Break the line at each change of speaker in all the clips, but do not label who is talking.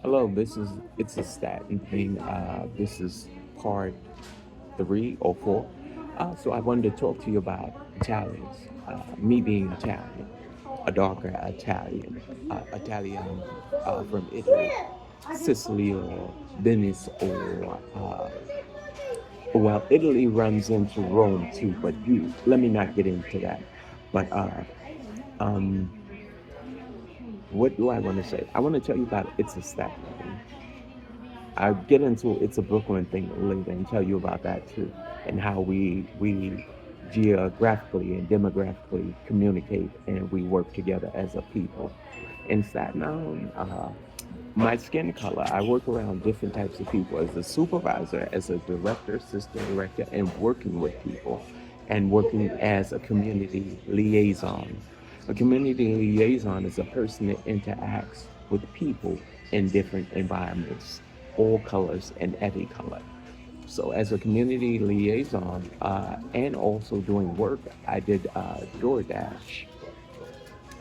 Hello, it's a Staten thing. This is part 3 or 4. So I wanted to talk to you about Italians. Me being Italian, a darker Italian, Italian from Italy, Sicily or Venice or well, Italy runs into Rome too. But let me not get into that. But um, what do I want to say? I want to tell you about it's a Staten thing. I'll get into it's a Brooklyn thing later and tell you about that too, and how we geographically and demographically communicate and we work together as a people. In Staten Island, my skin color, I work around different types of people as a supervisor, as a director, assistant director, and working with people, and working as a community liaison. A community liaison is a person that interacts with people in different environments, all colors and every color. So, as a community liaison and also doing work, I did DoorDash.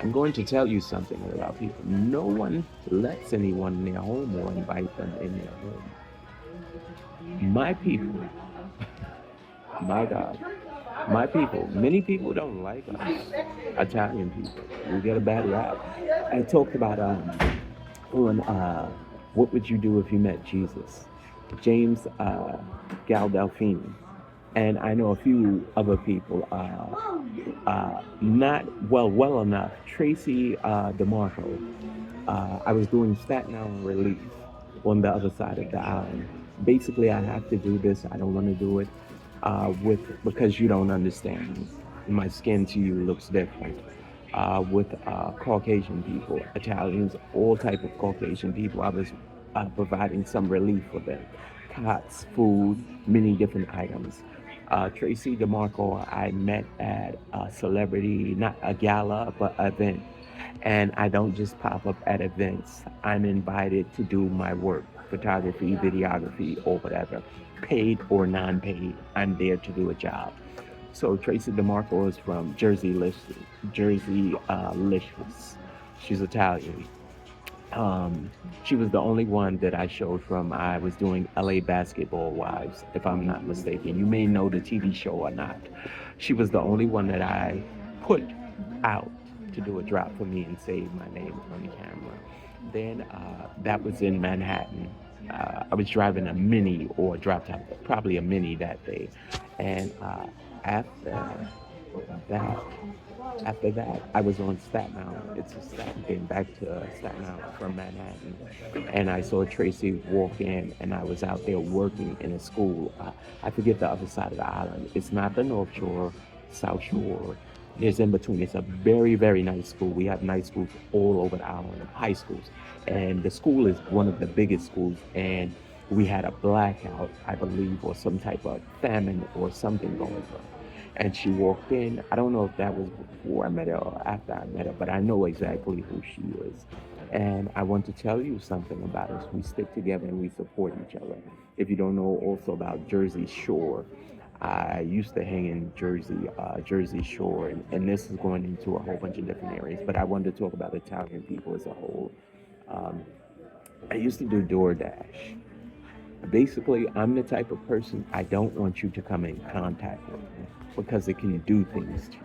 I'm going to tell you something about people. No one lets anyone in their home or invite them in their home. My people, my God, my people, many people don't like us, Italian people. We get a bad rap. I talked about on what would you do if you met Jesus? James Gandolfini. And I know a few other people, not well enough. Tracy DeMarco. I was doing Staten Island relief on the other side of the island. Basically, I have to do this. I don't want to do it with because you don't understand. My skin to you looks different. With Caucasian people, Italians, all type of Caucasian people, I was providing some relief for them. Cots, food, many different items. Tracy DeMarco, I met at a celebrity, not a gala, but event. And I don't just pop up at events. I'm invited to do my work, photography, videography, or whatever, paid or non-paid. I'm there to do a job. So Tracy DeMarco is from Jersey Licious. She's Italian. She was the only one that I showed from. I was doing LA Basketball Wives, if I'm not mistaken. You may know the TV show or not. She was the only one that I put out to do a drop for me and save my name on the camera. Then that was in Manhattan. I was driving a mini or a drop top, probably a mini that day. And after that, after that, I was on Staten Island. It's a Staten thing, back to Staten Island from Manhattan. And I saw Tracy walk in, and I was out there working in a school. I forget the other side of the island. It's not the North Shore, South Shore. There's in between. It's a very, very nice school. We have nice schools all over the island, high schools. And the school is one of the biggest schools. And we had a blackout, I believe, or some type of famine or something going on. And she walked in. I don't know if that was before I met her or after I met her, but I know exactly who she is. And I want to tell you something about us. We stick together and we support each other. If you don't know also about Jersey Shore, I used to hang in Jersey Shore, and this is going into a whole bunch of different areas. But I wanted to talk about Italian people as a whole. Um, I used to do DoorDash. Basically, I'm the type of person I don't want you to come in contact with me because it can do things to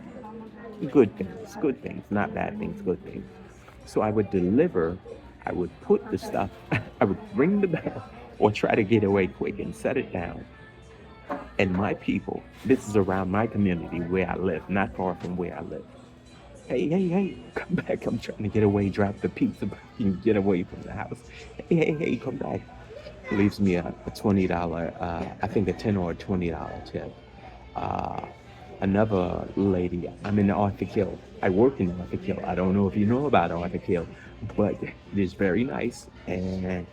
you. Good things, not bad things, good things. So I would deliver, I would put the stuff, I would ring the bell or try to get away quick and set it down. And my people, this is around my community where I live, not far from where I live. Hey, come back. I'm trying to get away, drop the pizza, but you can get away from the house. Hey, come back. Leaves me a $20, I think a 10 or a $20 tip. Uh, Another lady, I'm in Arthur Kill. I work in Arthur Kill. I don't know if you know about Arthur Kill, but it is very nice and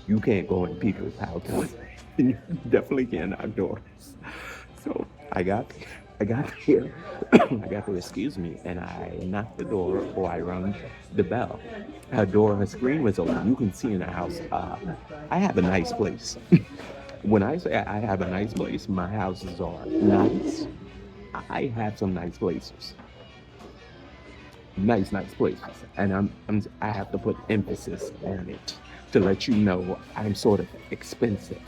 you can't go in people's houses. You definitely can't knock doors. So I got here, I got there, excuse me, and I knocked the door or I rung the bell. Her screen was open. You can see in the house. I have a nice place. When I say I have a nice place, my houses are nice. I have some nice places. nice, nice places. And I have to put emphasis on it to let you know I'm sort of expensive.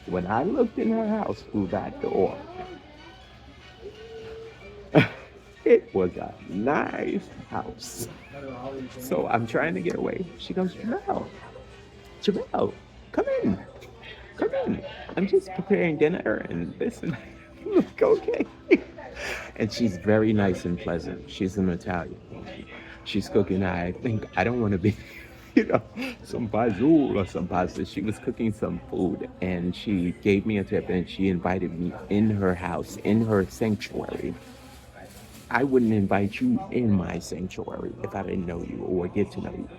When I looked in her house through that door, it was a nice house. So I'm trying to get away. She goes, Jamel, come in, come in. I'm just preparing dinner and this and that. I'm like, okay. And she's very nice and pleasant. She's an Italian. She's cooking. I think I don't want to be, you know, some bazool or some pasta. She was cooking some food and she gave me a tip and she invited me in her house, in her sanctuary. I wouldn't invite you in my sanctuary if I didn't know you or get to know you.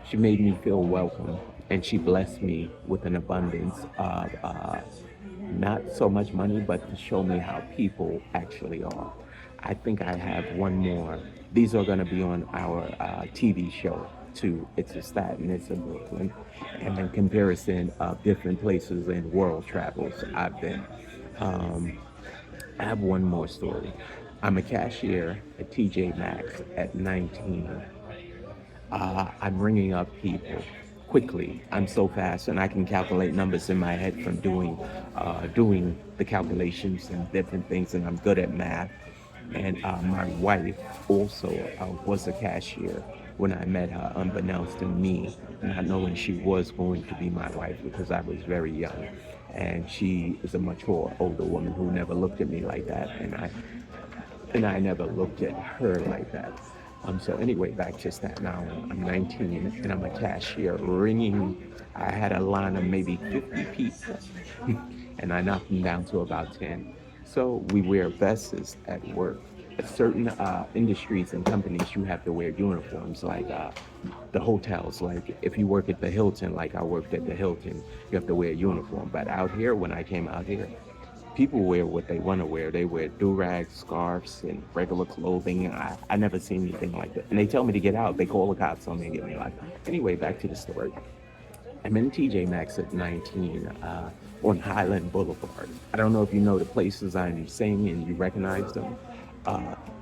She made me feel welcome and she blessed me with an abundance of not so much money, but to show me how people actually are. I think I have one more. These are going to be on our TV show too. It's a Staten, it's a Brooklyn, and in comparison of different places and world travels I've been. Um, I have one more story. I'm a cashier at TJ Maxx at 19. I'm ringing up people quickly. I'm so fast, and I can calculate numbers in my head from doing the calculations and different things, and I'm good at math. And my wife also was a cashier when I met her, unbeknownst to me, not knowing she was going to be my wife because I was very young. And she is a mature, older woman who never looked at me like that, and I never looked at her like that. So anyway, back to Staten Island. I'm 19 and I'm a cashier ringing. I had a line of maybe 50 people and I knocked them down to about 10. So we wear vests at work. At certain industries and companies, you have to wear uniforms like the hotels. Like if you work at the Hilton, like I worked at the Hilton, you have to wear a uniform. But out here, when I came out here, people wear what they want to wear. They wear do-rags, scarves, and regular clothing. I never seen anything like that. And they tell me to get out. They call the cops on me and get me like, anyway, back to the story. I'm in TJ Maxx at 19 on Highland Boulevard. I don't know if you know the places I'm saying and you recognize them.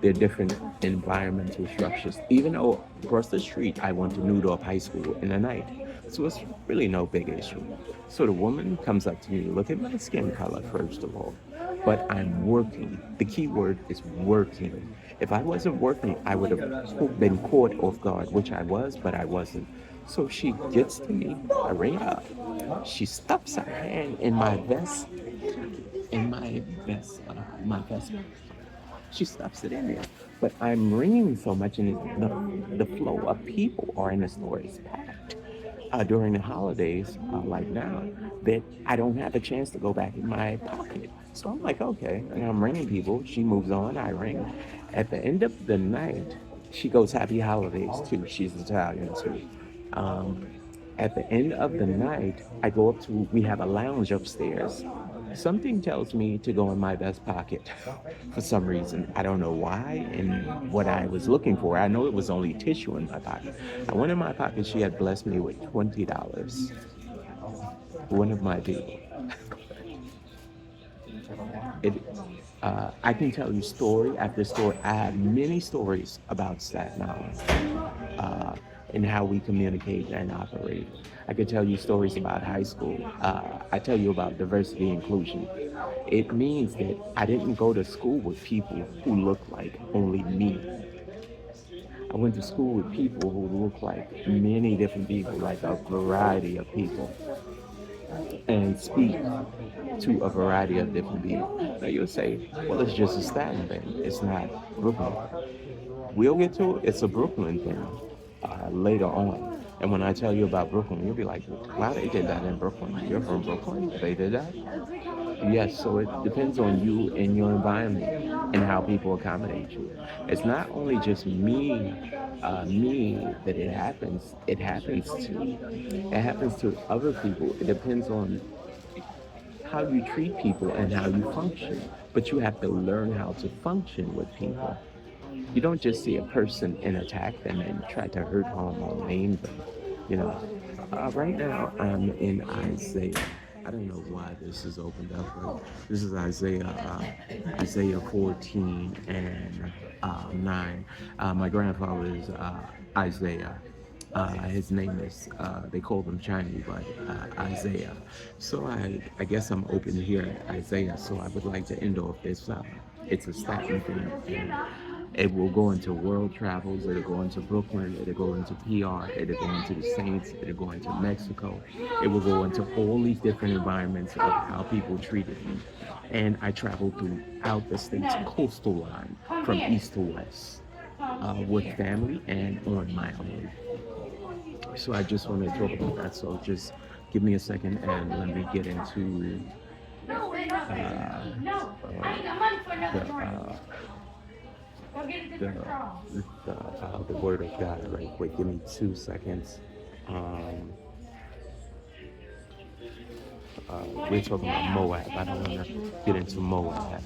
They're different environmental structures. Even though across the street I went to Newdorf High School in the night. So it's really no big issue. So the woman comes up to me, look at my skin color first of all. But I'm working. The key word is working. If I wasn't working, I would have been caught off guard, which I was, but I wasn't. So she gets to me, I ring her up. She stuffs her hand my vest. She stuffs it in there. But I'm ringing so much, and the flow of people are in the store is packed during the holidays, like now, that I don't have a chance to go back in my pocket. So I'm like, okay, and I'm ringing people. She moves on, I ring. At the end of the night, she goes, Happy Holidays too. She's Italian too. Um, at the end of the night, I go up to, we have a lounge upstairs. Something tells me to go in my vest pocket for some reason. I don't know why and what I was looking for. I know it was only tissue in my pocket. I went in my pocket. She had blessed me with $20. One of my people. It, I can tell you story after story. I have many stories about Staten Island uh, and how we communicate and operate. I could tell you stories about high school. I tell you about diversity inclusion. It means that I didn't go to school with people who look like only me. I went to school with people who look like many different people, like a variety of people, and speak to a variety of different people. Now you'll say, well, it's just a Staten thing. It's not Brooklyn. We'll get to it. It's a Brooklyn thing later on. And when I tell you about Brooklyn, you'll be like, wow, they did that in Brooklyn. You're from Brooklyn? They did that? Yes, so it depends on you and your environment and how people accommodate you. It's not only just me that it happens. It happens to other people. It depends on how you treat people and how you function. But you have to learn how to function with people. You don't just see a person and attack them and try to hurt, harm, or maim them. You know. Right now, I'm in Isaiah. I don't know why this is opened up, but this is Isaiah 14 and 9. My grandfather is Isaiah. His name is, they call him Johnny, but Isaiah. So I guess I'm open here at Isaiah. So I would like to end off this. It's a Staten thing. And it will go into world travels. It'll go into Brooklyn. It'll go into PR. It'll go into the Saints. It'll go into Mexico. It will go into all these different environments of how people treated me. And I traveled throughout the state's coastal line from east to west with family and on my own. So I just want to talk about that. So just give me a second and let me get into the, the word of God right quick. Give me 2 seconds. Um, we're talking about Moab. I don't want to get into Moab.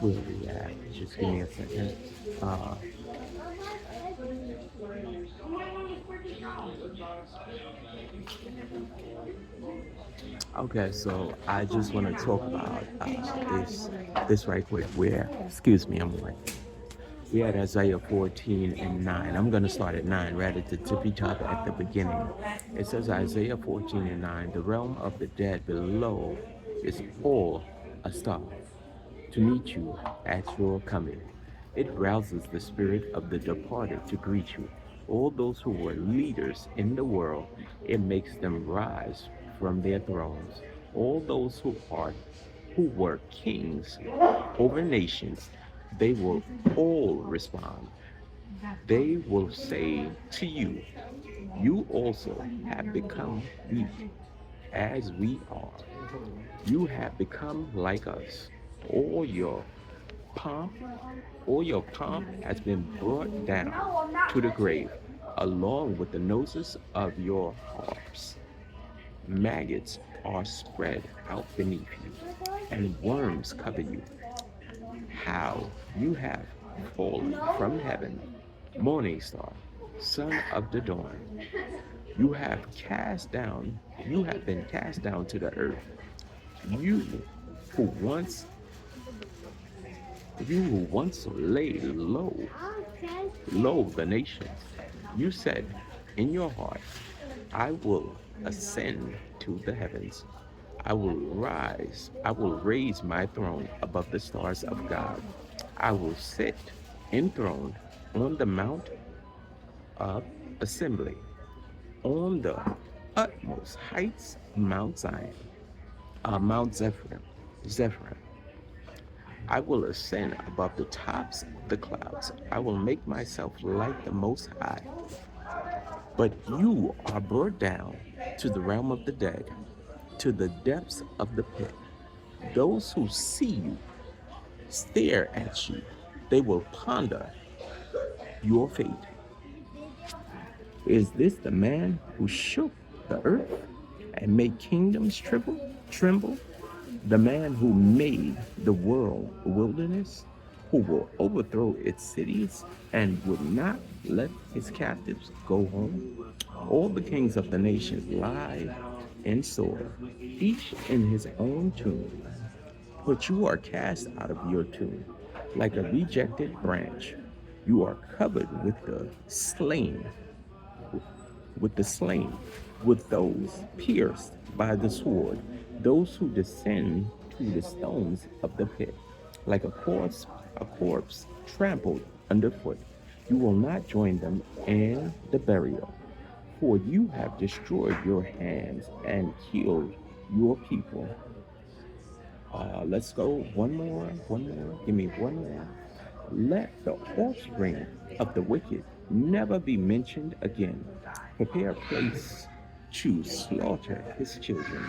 Where we at? Just give me a second. Uh, okay, so I just want to talk about this right quick. Where, excuse me, I'm like, we had Isaiah 14 and 9. I'm going to start at 9, right at the tippy top at the beginning. It says Isaiah 14 and 9, the realm of the dead below is all a star to meet you at your coming. It rouses the spirit of the departed to greet you. All those who were leaders in the world, it makes them rise from their thrones. All those who were kings over nations, they will all respond. They will say to you, you also have become weak as we are. You have become like us. All your pomp, all your pomp has been brought down to the grave, along with the noses of your harps. Maggots are spread out beneath you, and worms cover you. How you have fallen from heaven, morning star, son of the dawn. You have been cast down to the earth. You who once you who once lay low the nations. You said in your heart, I will ascend to the heavens. I will raise my throne above the stars of God. I will sit enthroned on the mount of assembly, on the utmost heights of Mount Zion, Mount Zephyr. I will ascend above the tops of the clouds. I will make myself like the Most High. But you are brought down to the realm of the dead, to the depths of the pit. Those who see you stare at you. They will ponder your fate. Is this the man who shook the earth and made kingdoms tremble? The man who made the world a wilderness, who will overthrow its cities and would not let his captives go home? All the kings of the nations lie in store, each in his own tomb. But you are cast out of your tomb like a rejected branch. You are covered with the slain, with those pierced by the sword, those who descend to the stones of the pit, like a corpse trampled underfoot. You will not join them in the burial, for you have destroyed your hands and killed your people. Let's go one more. Give me one more. Let the offspring of the wicked never be mentioned again. Prepare a place to slaughter his children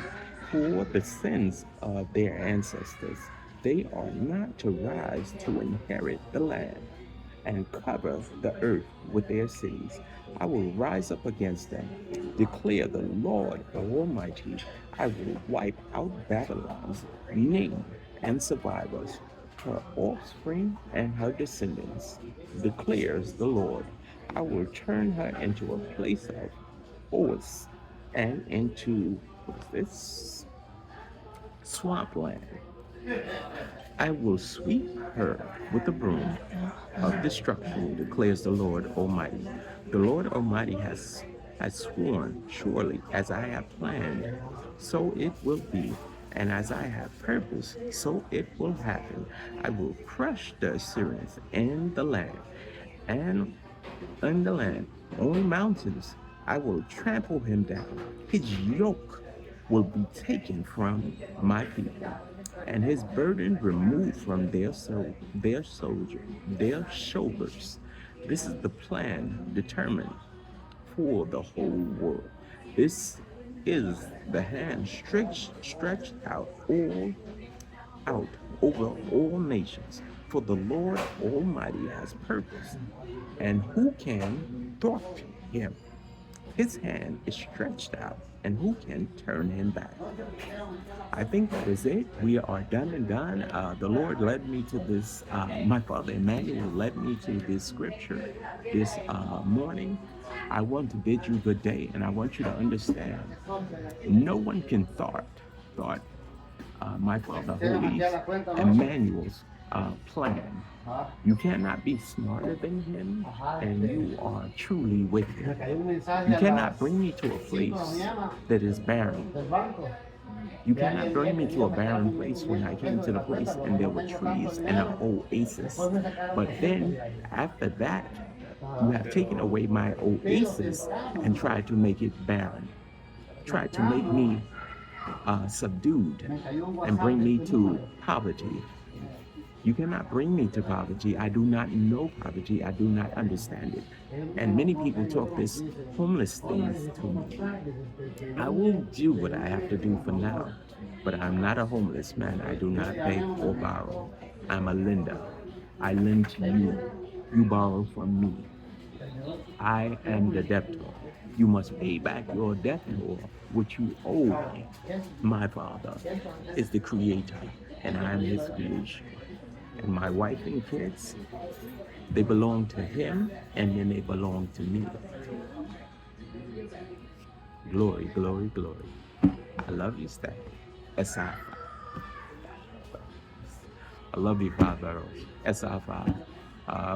for the sins of their ancestors. They are not to rise to inherit the land and cover the earth with their cities. I will rise up against them, declare the Lord Almighty. I will wipe out Babylon's name and survivors, her offspring and her descendants, declares the Lord. I will turn her into a place of force and into was this? Swampland. I will sweep her with the broom of destruction, declares the Lord Almighty. The Lord Almighty has sworn, surely as I have planned, so it will be, and as I have purposed, so it will happen. I will crush the Assyrians in the land, and in the land, on mountains, I will trample him down. His yoke will be taken from my people, and his burden removed from their shoulders. This is the plan determined for the whole world. This is the hand stretched out over all nations. For the Lord Almighty has purpose, and who can thwart him? His hand is stretched out, and who can turn him back? I think that is it. We are done and done. The Lord led me to this, my father Emmanuel led me to this scripture this morning. I want to bid you good day, and I want you to understand no one can thought my father Holy Emmanuel's plan. You cannot be smarter than him, and you are truly wicked. You cannot bring me to a place that is barren. You cannot bring me to a barren place when I came to the place and there were trees and an oasis. But then after that, you have taken away my oasis and tried to make it barren. Tried to make me subdued and bring me to poverty. You cannot bring me to poverty. I do not know poverty. I do not understand it. And many people talk this homeless things to me. I will do what I have to do for now, but I'm not a homeless man. I do not beg or borrow. I'm a lender. I lend to you. You borrow from me. I am the debtor. You must pay back your debtor which you owe me. My Father is the creator, and I am his creation. And my wife and kids, they belong to him, and then they belong to me. Glory, glory, glory. I love you, Staten. SI5. I love you, Father. SI5.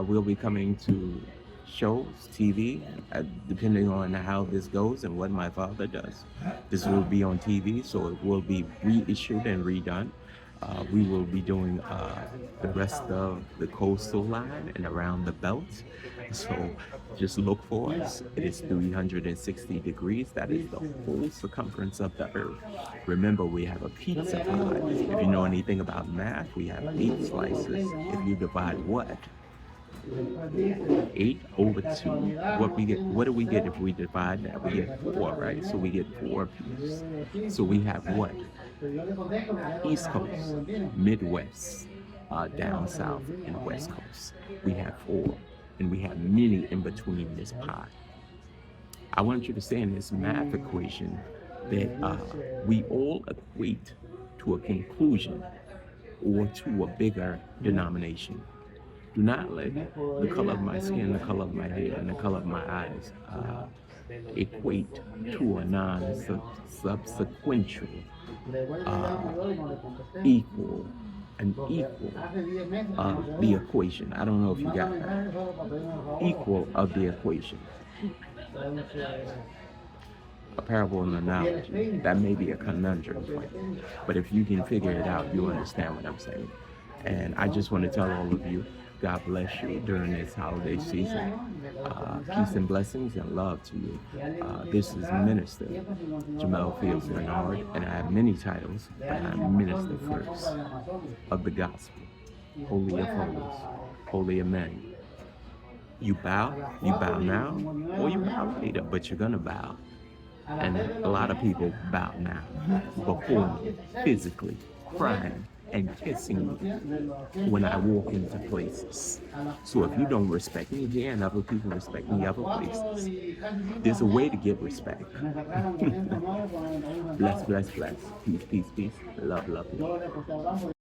We'll be coming to shows, TV, depending on how this goes and what my father does. This will be on TV, so it will be reissued and redone. We will be doing the rest of the coastal line and around the belt. So just look for us. It is 360 degrees. That is the whole circumference of the earth. Remember, we have a pizza pie. If you know anything about math, we have 8 slices. If you divide what? 8 over 2. What do we get if we divide that? We get 4, right? So we get 4 pieces. So we have what? East Coast, Midwest, down south, and West Coast. We have 4, and we have many in between this pie. I want you to say in this math equation that we all equate to a conclusion or to a bigger denomination. Do not let the color of my skin, the color of my hair, and the color of my eyes equate to a non-subsequential equal of the equation. I don't know if you got that. Equal of the equation. A parable and analogy. That may be a conundrum for you. But if you can figure it out, you understand what I'm saying. And I just want to tell all of you, God bless you during this holiday season. Peace and blessings and love to you. This is Minister Jamel Fields Bernard, and I have many titles, but I'm Minister first of the Gospel, Holy of Holies, Holy Amen. You bow now, or you bow later, but you're gonna bow. And a lot of people bow now before me, physically, crying and kissing me when I walk into places. So if you don't respect me here and other people respect me other places, there's a way to get respect. Bless, bless, bless. Peace, peace, peace. Love, love, love.